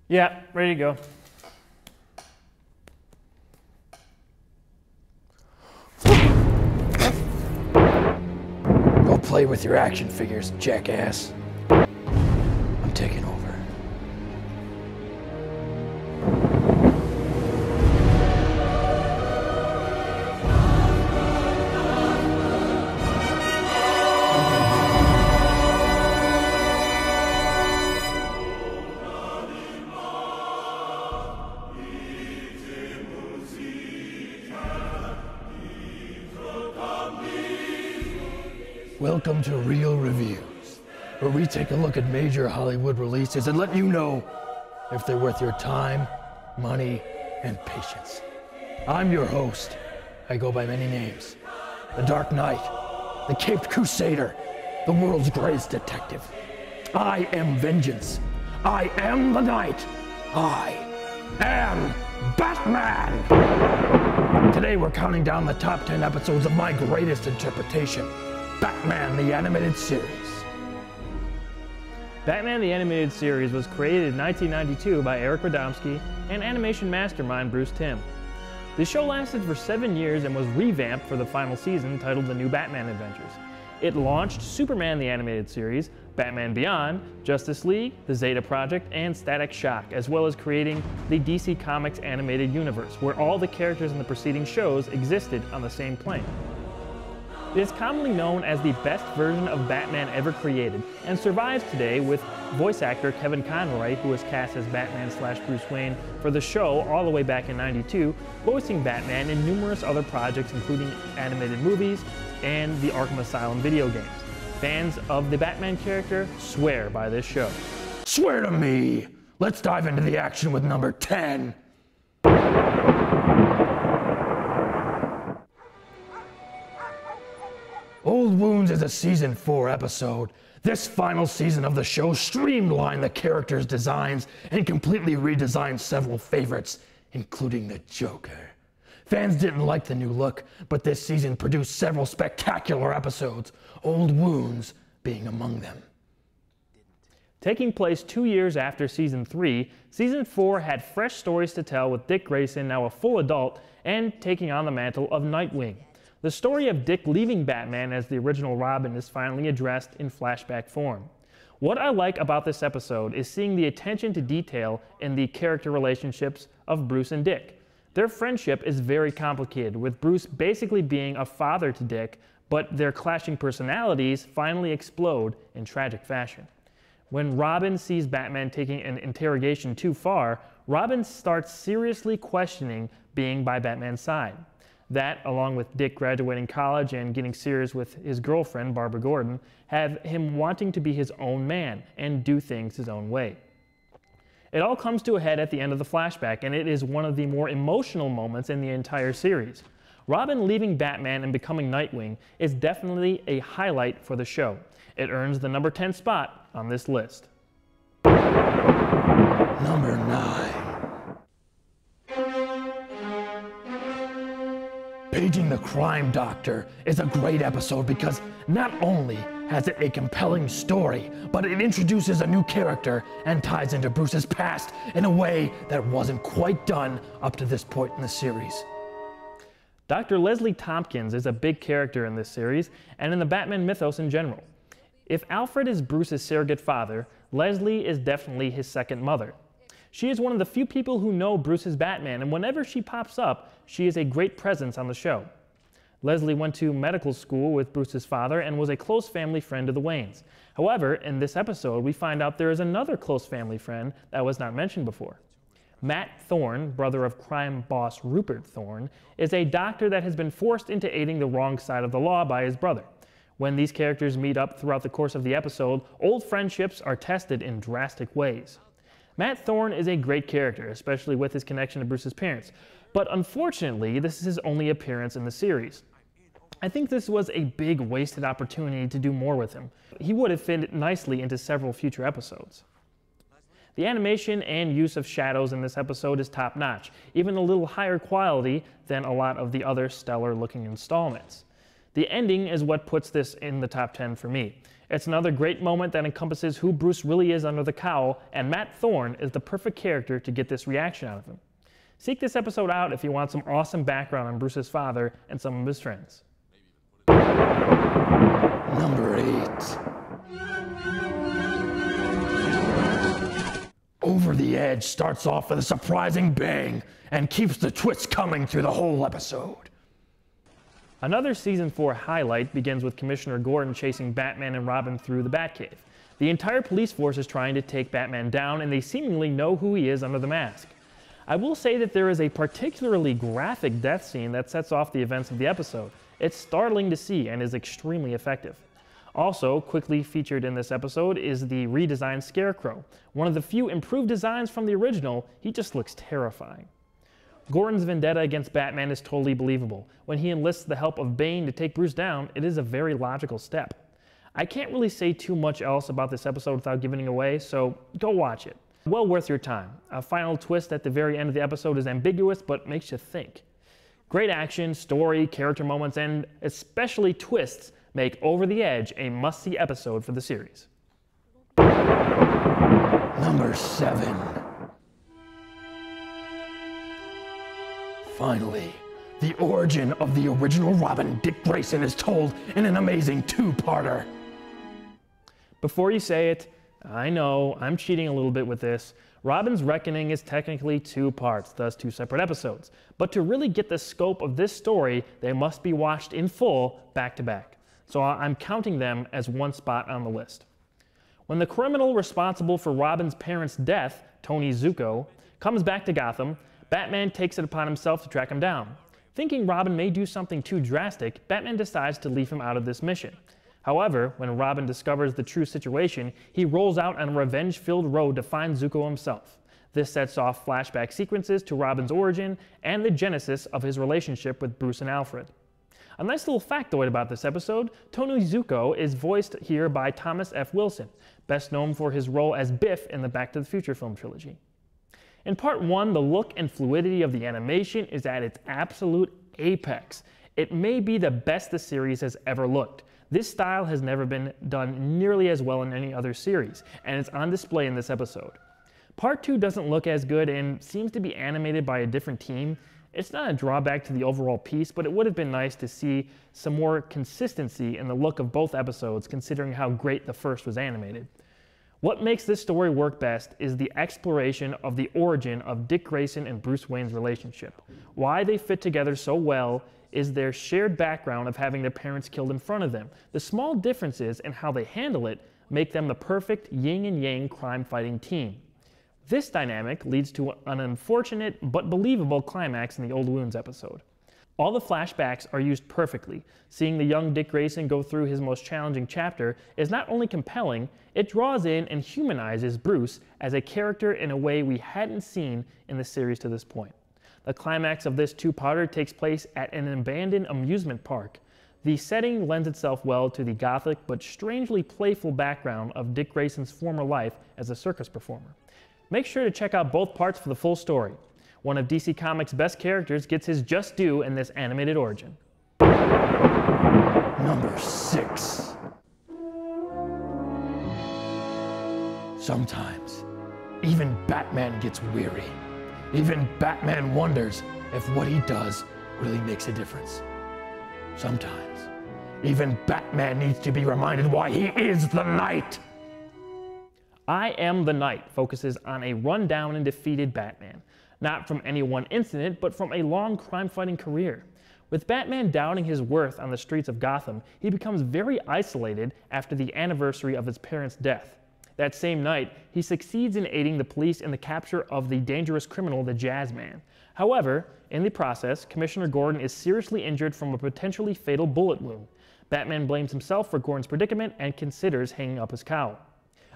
Yeah, ready to go. Go play with your action figures, jackass. I'm taking over. Welcome to Real Reviews, where we take a look at major Hollywood releases and let you know if they're worth your time, money, and patience. I'm your host. I go by many names. The Dark Knight, the Caped Crusader, the world's greatest detective. I am vengeance. I am the Knight. I am Batman! Today we're counting down the top 10 episodes of my greatest interpretation, Batman the Animated Series. Batman the Animated Series was created in 1992 by Eric Radomski and animation mastermind Bruce Timm. The show lasted for 7 years and was revamped for the final season titled The New Batman Adventures. It launched Superman the Animated Series, Batman Beyond, Justice League, The Zeta Project, and Static Shock, as well as creating the DC Comics animated universe, where all the characters in the preceding shows existed on the same plane. It is commonly known as the best version of Batman ever created, and survives today with voice actor Kevin Conroy, who was cast as Batman/Bruce Wayne for the show all the way back in '92, voicing Batman in numerous other projects including animated movies and the Arkham Asylum video games. Fans of the Batman character swear by this show. Swear to me! Let's dive into the action with number 10. Old Wounds is a season 4 episode. This final season of the show streamlined the characters' designs and completely redesigned several favorites, including the Joker. Fans didn't like the new look, but this season produced several spectacular episodes, Old Wounds being among them. Taking place 2 years after Season 3, Season 4 had fresh stories to tell with Dick Grayson, now a full adult, and taking on the mantle of Nightwing. The story of Dick leaving Batman as the original Robin is finally addressed in flashback form. What I like about this episode is seeing the attention to detail in the character relationships of Bruce and Dick. Their friendship is very complicated, with Bruce basically being a father to Dick, but their clashing personalities finally explode in tragic fashion. When Robin sees Batman taking an interrogation too far, Robin starts seriously questioning being by Batman's side. That, along with Dick graduating college and getting serious with his girlfriend, Barbara Gordon, have him wanting to be his own man and do things his own way. It all comes to a head at the end of the flashback, and it is one of the more emotional moments in the entire series. Robin leaving Batman and becoming Nightwing is definitely a highlight for the show. It earns the number 10 spot on this list. Number 9. Paging the Crime Doctor is a great episode because not only has it a compelling story, but it introduces a new character and ties into Bruce's past in a way that wasn't quite done up to this point in the series. Dr. Leslie Tompkins is a big character in this series and in the Batman mythos in general. If Alfred is Bruce's surrogate father, Leslie is definitely his second mother. She is one of the few people who know Bruce is Batman, and whenever she pops up, she is a great presence on the show. Leslie went to medical school with Bruce's father and was a close family friend of the Waynes. However, in this episode, we find out there is another close family friend that was not mentioned before. Matt Thorne, brother of crime boss Rupert Thorne, is a doctor that has been forced into aiding the wrong side of the law by his brother. When these characters meet up throughout the course of the episode, old friendships are tested in drastic ways. Matt Thorne is a great character, especially with his connection to Bruce's parents, but unfortunately, this is his only appearance in the series. I think this was a big wasted opportunity to do more with him. He would have fit nicely into several future episodes. The animation and use of shadows in this episode is top-notch, even a little higher quality than a lot of the other stellar-looking installments. The ending is what puts this in the top 10 for me. It's another great moment that encompasses who Bruce really is under the cowl, and Matt Thorne is the perfect character to get this reaction out of him. Seek this episode out if you want some awesome background on Bruce's father and some of his friends. Number 8. Over the Edge starts off with a surprising bang and keeps the twists coming through the whole episode. Another Season 4 highlight begins with Commissioner Gordon chasing Batman and Robin through the Batcave. The entire police force is trying to take Batman down, and they seemingly know who he is under the mask. I will say that there is a particularly graphic death scene that sets off the events of the episode. It's startling to see and is extremely effective. Also, quickly featured in this episode is the redesigned Scarecrow. One of the few improved designs from the original. He just looks terrifying. Gordon's vendetta against Batman is totally believable. When he enlists the help of Bane to take Bruce down, it is a very logical step. I can't really say too much else about this episode without giving it away, so go watch it. Well worth your time. A final twist at the very end of the episode is ambiguous, but makes you think. Great action, story, character moments, and especially twists make Over the Edge a must-see episode for the series. Number 7. Finally, the origin of the original Robin, Dick Grayson, is told in an amazing 2-parter. Before you say it, I know, I'm cheating a little bit with this. Robin's Reckoning is technically 2 parts, thus 2 separate episodes. But to really get the scope of this story, they must be watched in full, back to back. So I'm counting them as 1 spot on the list. When the criminal responsible for Robin's parents' death, Tony Zucco, comes back to Gotham, Batman takes it upon himself to track him down. Thinking Robin may do something too drastic, Batman decides to leave him out of this mission. However, when Robin discovers the true situation, he rolls out on a revenge-filled road to find Zucco himself. This sets off flashback sequences to Robin's origin and the genesis of his relationship with Bruce and Alfred. A nice little factoid about this episode, Tony Zucco is voiced here by Thomas F. Wilson, best known for his role as Biff in the Back to the Future film trilogy. In Part 1, the look and fluidity of the animation is at its absolute apex. It may be the best the series has ever looked. This style has never been done nearly as well in any other series, and it's on display in this episode. Part 2 doesn't look as good and seems to be animated by a different team. It's not a drawback to the overall piece, but it would have been nice to see some more consistency in the look of both episodes, considering how great the first was animated. What makes this story work best is the exploration of the origin of Dick Grayson and Bruce Wayne's relationship. Why they fit together so well is their shared background of having their parents killed in front of them. The small differences in how they handle it make them the perfect yin and yang crime-fighting team. This dynamic leads to an unfortunate but believable climax in the Old Wounds episode. All the flashbacks are used perfectly. Seeing the young Dick Grayson go through his most challenging chapter is not only compelling, it draws in and humanizes Bruce as a character in a way we hadn't seen in the series to this point. The climax of this 2-parter takes place at an abandoned amusement park. The setting lends itself well to the gothic but strangely playful background of Dick Grayson's former life as a circus performer. Make sure to check out both parts for the full story. One of DC Comics' best characters gets his just due in this animated origin. Number 6. Sometimes, even Batman gets weary. Even Batman wonders if what he does really makes a difference. Sometimes, even Batman needs to be reminded why he is the Knight. I Am the Knight focuses on a run-down and defeated Batman. Not from any one incident, but from a long crime-fighting career. With Batman doubting his worth on the streets of Gotham, he becomes very isolated after the anniversary of his parents' death. That same night, he succeeds in aiding the police in the capture of the dangerous criminal, the Jazzman. However, in the process, Commissioner Gordon is seriously injured from a potentially fatal bullet wound. Batman blames himself for Gordon's predicament and considers hanging up his cowl.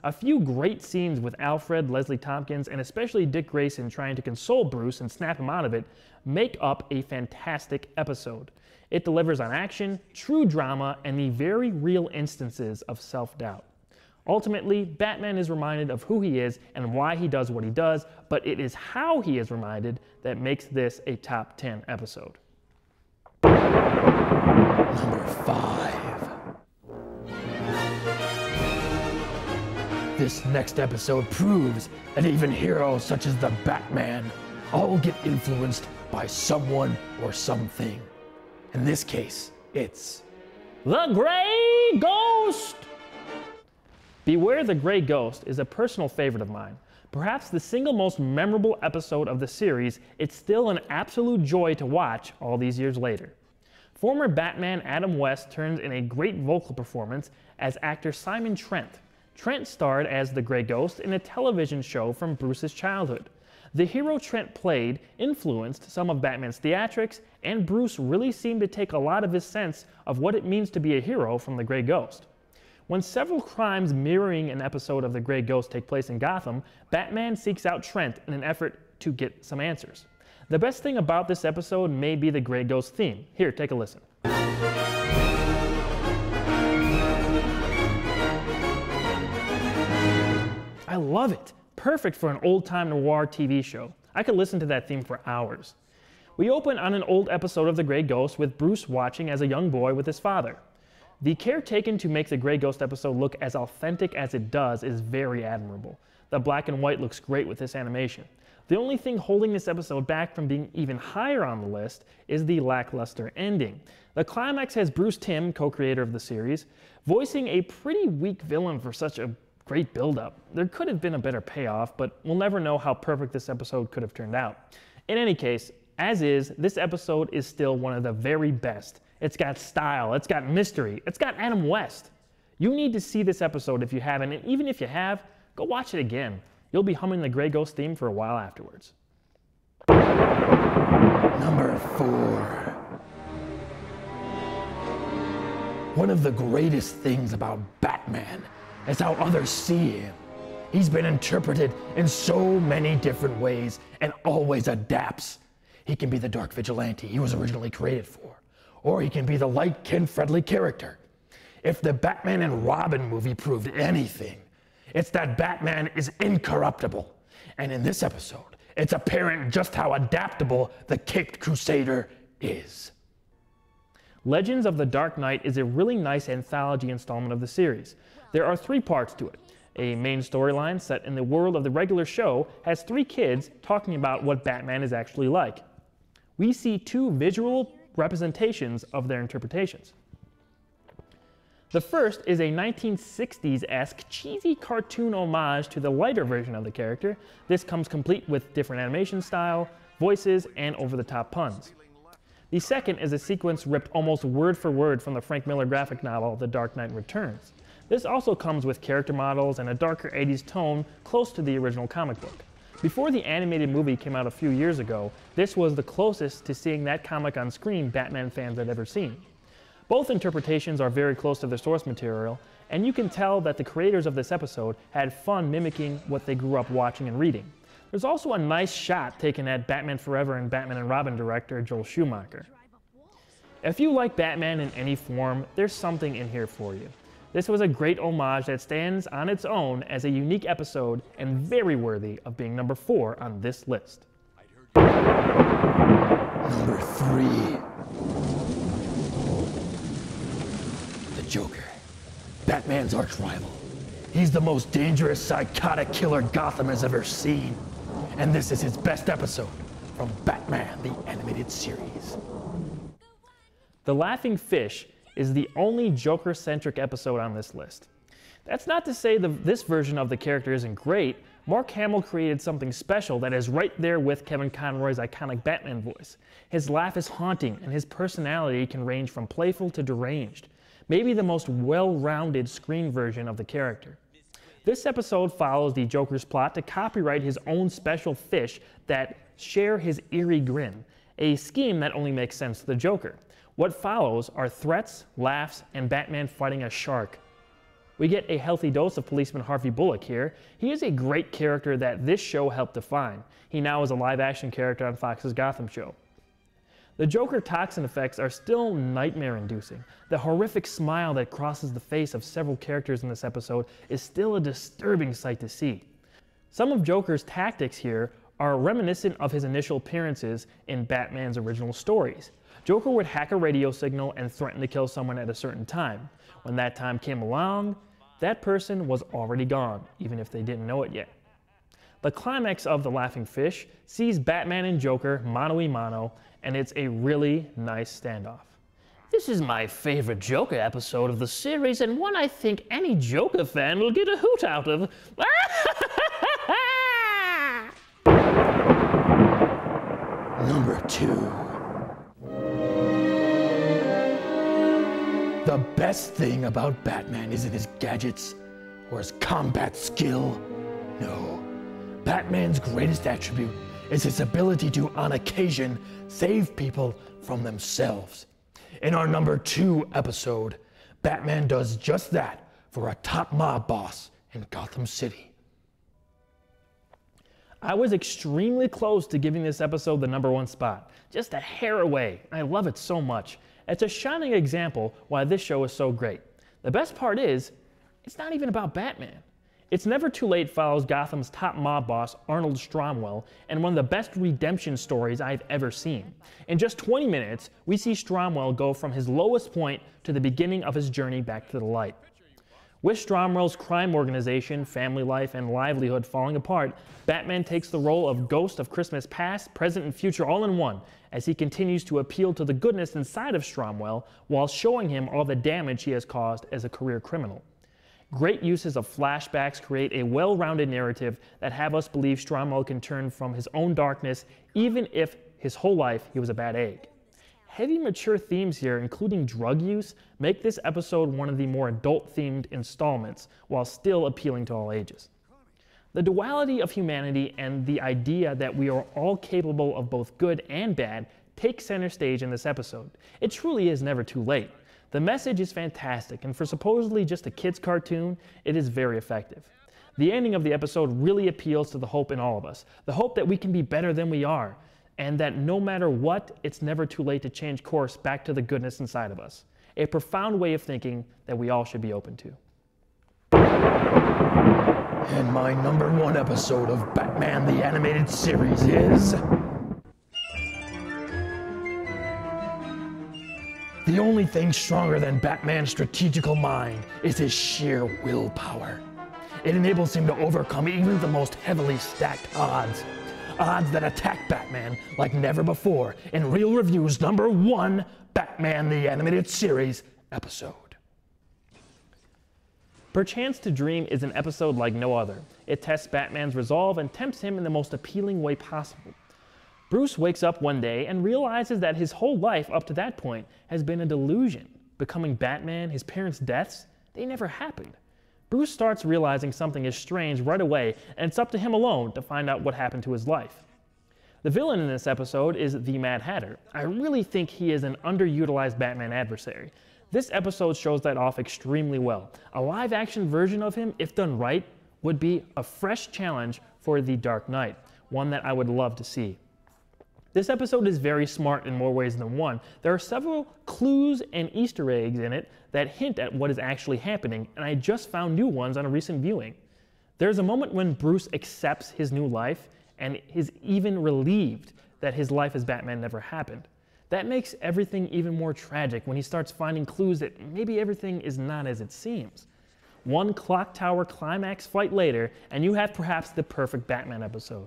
A few great scenes with Alfred, Leslie Tompkins, and especially Dick Grayson trying to console Bruce and snap him out of it make up a fantastic episode. It delivers on action, true drama, and the very real instances of self-doubt. Ultimately, Batman is reminded of who he is and why he does what he does, but it is how he is reminded that makes this a top 10 episode. Number 5. This next episode proves that even heroes such as the Batman all get influenced by someone or something. In this case, it's the Grey Ghost! Beware the Grey Ghost is a personal favorite of mine. Perhaps the single most memorable episode of the series, it's still an absolute joy to watch all these years later. Former Batman Adam West turns in a great vocal performance as actor Simon Trent. Trent starred as the Grey Ghost in a television show from Bruce's childhood. The hero Trent played influenced some of Batman's theatrics, and Bruce really seemed to take a lot of his sense of what it means to be a hero from the Grey Ghost. When several crimes mirroring an episode of the Grey Ghost take place in Gotham, Batman seeks out Trent in an effort to get some answers. The best thing about this episode may be the Grey Ghost theme. Here, take a listen. I love it. Perfect for an old-time noir TV show. I could listen to that theme for hours. We open on an old episode of the Grey Ghost with Bruce watching as a young boy with his father. The care taken to make the Grey Ghost episode look as authentic as it does is very admirable. The black and white looks great with this animation. The only thing holding this episode back from being even higher on the list is the lackluster ending. The climax has Bruce Timm, co-creator of the series, voicing a pretty weak villain for such a great build-up. There could have been a better payoff, but we'll never know how perfect this episode could have turned out. In any case, as is, this episode is still one of the very best. It's got style, it's got mystery, it's got Adam West. You need to see this episode if you haven't, and even if you have, go watch it again. You'll be humming the Grey Ghost theme for a while afterwards. Number 4. One of the greatest things about Batman is how others see him. He's been interpreted in so many different ways and always adapts. He can be the dark vigilante he was originally created for, or he can be the light-skinned friendly character. If the Batman and Robin movie proved anything, it's that Batman is incorruptible. And in this episode, it's apparent just how adaptable the Caped Crusader is. Legends of the Dark Knight is a really nice anthology installment of the series. There are 3 parts to it. A main storyline set in the world of the regular show has 3 kids talking about what Batman is actually like. We see 2 visual representations of their interpretations. The first is a 1960s-esque cheesy cartoon homage to the lighter version of the character. This comes complete with different animation style, voices, and over-the-top puns. The second is a sequence ripped almost word for word from the Frank Miller graphic novel, The Dark Knight Returns. This also comes with character models and a darker 80s tone close to the original comic book. Before the animated movie came out a few years ago, this was the closest to seeing that comic on screen Batman fans had ever seen. Both interpretations are very close to the source material, and you can tell that the creators of this episode had fun mimicking what they grew up watching and reading. There's also a nice shot taken at Batman Forever and Batman and Robin director Joel Schumacher. If you like Batman in any form, there's something in here for you. This was a great homage that stands on its own as a unique episode and very worthy of being number 4 on this list. Number 3. The Joker, Batman's arch-rival. He's the most dangerous, psychotic killer Gotham has ever seen. And this is his best episode from Batman, the Animated Series. The Laughing Fish is the only Joker-centric episode on this list. That's not to say this version of the character isn't great. Mark Hamill created something special that is right there with Kevin Conroy's iconic Batman voice. His laugh is haunting, and his personality can range from playful to deranged. Maybe the most well-rounded screen version of the character. This episode follows the Joker's plot to copyright his own special fish that share his eerie grin, a scheme that only makes sense to the Joker. What follows are threats, laughs, and Batman fighting a shark. We get a healthy dose of policeman Harvey Bullock here. He is a great character that this show helped define. He now is a live-action character on Fox's Gotham show. The Joker toxin effects are still nightmare-inducing. The horrific smile that crosses the face of several characters in this episode is still a disturbing sight to see. Some of Joker's tactics here are reminiscent of his initial appearances in Batman's original stories. Joker would hack a radio signal and threaten to kill someone at a certain time. When that time came along, that person was already gone, even if they didn't know it yet. The climax of The Laughing Fish sees Batman and Joker mano-a-mano, and it's a really nice standoff. This is my favorite Joker episode of the series, and one I think any Joker fan will get a hoot out of. Number 2. The best thing about Batman isn't his gadgets or his combat skill. No, Batman's greatest attribute is his ability to, on occasion, save people from themselves. In our number 2 episode, Batman does just that for a top mob boss in Gotham City. I was extremely close to giving this episode the number 1 spot, just a hair away. I love it so much. It's a shining example why this show is so great. The best part is, it's not even about Batman. It's Never Too Late follows Gotham's top mob boss, Arnold Stromwell, and one of the best redemption stories I've ever seen. In just 20 minutes, we see Stromwell go from his lowest point to the beginning of his journey back to the light. With Stromwell's crime organization, family life, and livelihood falling apart, Batman takes the role of Ghost of Christmas Past, Present, and Future all in one, as he continues to appeal to the goodness inside of Stromwell while showing him all the damage he has caused as a career criminal. Great uses of flashbacks create a well-rounded narrative that have us believe Stromwell can turn from his own darkness even if his whole life he was a bad egg. Heavy mature themes here, including drug use, make this episode one of the more adult-themed installments while still appealing to all ages. The duality of humanity and the idea that we are all capable of both good and bad take center stage in this episode. It truly is never too late. The message is fantastic, and for supposedly just a kid's cartoon, it is very effective. The ending of the episode really appeals to the hope in all of us, the hope that we can be better than we are, and that no matter what, it's never too late to change course back to the goodness inside of us. A profound way of thinking that we all should be open to. And my number 1 episode of Batman the Animated Series is... The only thing stronger than Batman's strategical mind is his sheer willpower. It enables him to overcome even the most heavily stacked odds. Odds that attack Batman like never before in Real Review's number 1 Batman the Animated Series episode. Perchance to Dream is an episode like no other. It tests Batman's resolve and tempts him in the most appealing way possible. Bruce wakes up one day and realizes that his whole life up to that point has been a delusion. Becoming Batman, his parents' deaths, they never happened. Bruce starts realizing something is strange right away, and it's up to him alone to find out what happened to his life. The villain in this episode is the Mad Hatter. I really think he is an underutilized Batman adversary. This episode shows that off extremely well. A live-action version of him, if done right, would be a fresh challenge for the Dark Knight, one that I would love to see. This episode is very smart in more ways than one. There are several clues and Easter eggs in it that hint at what is actually happening, and I just found new ones on a recent viewing. There's a moment when Bruce accepts his new life and is even relieved that his life as Batman never happened. That makes everything even more tragic when he starts finding clues that maybe everything is not as it seems. One clock tower climax fight later, and you have perhaps the perfect Batman episode.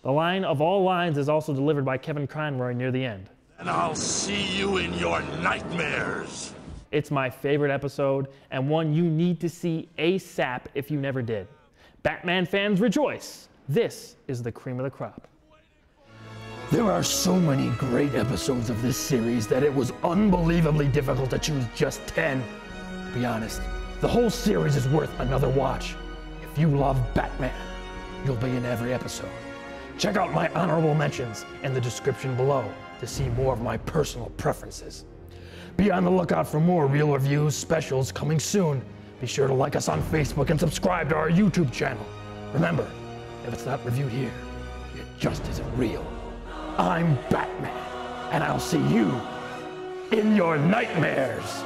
The line of all lines is also delivered by Kevin Conroy near the end. And I'll see you in your nightmares. It's my favorite episode, and one you need to see ASAP if you never did. Batman fans rejoice! This is the cream of the crop. There are so many great episodes of this series that it was unbelievably difficult to choose just 10. To be honest, the whole series is worth another watch. If you love Batman, you'll be in every episode. Check out my honorable mentions in the description below to see more of my personal preferences. Be on the lookout for more Real Reviews specials coming soon. Be sure to like us on Facebook and subscribe to our YouTube channel. Remember, if it's not reviewed here, it just isn't real. I'm Batman, and I'll see you in your nightmares.